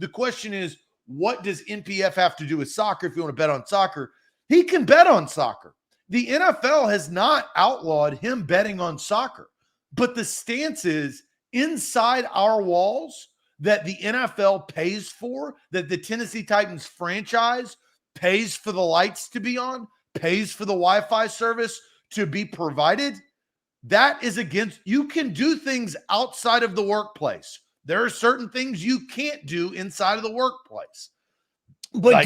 The question is, what does NPF have to do with soccer if you want to bet on soccer? He can bet on soccer. The NFL has not outlawed him betting on soccer, but the stance is inside our walls that the NFL pays for, that the Tennessee Titans franchise pays for the lights to be on, pays for the Wi-Fi service to be provided. That is against, you can do things outside of the workplace. There are certain things you can't do inside of the workplace. But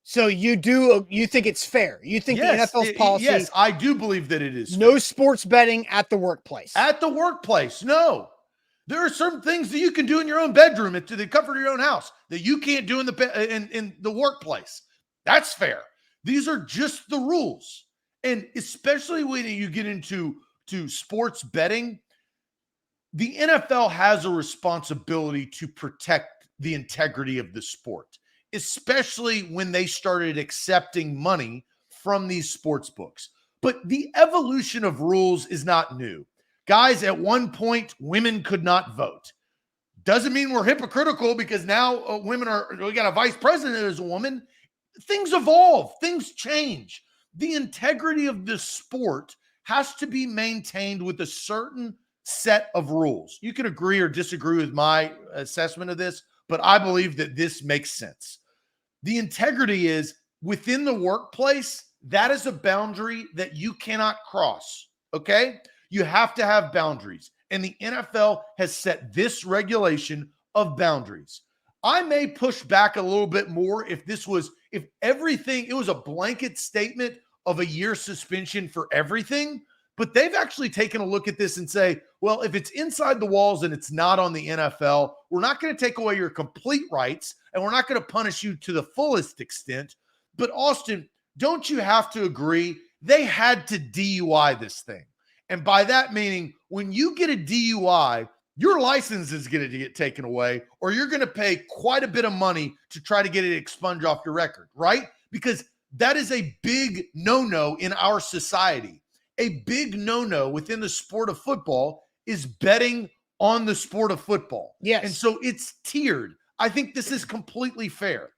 so you think it's fair? You think the NFL's policy? Yes, I do believe that it is no fair. Sports betting at the workplace. At the workplace, no. There are certain things that you can do in your own bedroom to the comfort of your own house that you can't do in the workplace. That's fair. These are just the rules. And especially when you get into sports betting, the NFL has a responsibility to protect the integrity of the sport, especially when they started accepting money from these sports books. But the evolution of rules is not new. Guys, at one point, women could not vote. Doesn't mean we're hypocritical because now we got a vice president as a woman. Things evolve, things change. The integrity of the sport has to be maintained with a certain set of rules. You can agree or disagree with my assessment of this, but I believe that this makes sense. The integrity is within the workplace. That is a boundary that you cannot cross. Okay? You have to have boundaries. And the NFL has set this regulation of boundaries. I may push back a little bit more if it was a blanket statement of a year suspension for everything, but they've actually taken a look at this and say, well, if it's inside the walls and it's not on the NFL, we're not going to take away your complete rights and we're not going to punish you to the fullest extent. But Austin, don't you have to agree they had to DUI this thing? And by that meaning, when you get a DUI, your license is going to get taken away, or you're going to pay quite a bit of money to try to get it expunged off your record, right? Because that is a big no-no in our society. A big no-no within the sport of football is betting on the sport of football. Yes. And so it's tiered. I think this is completely fair.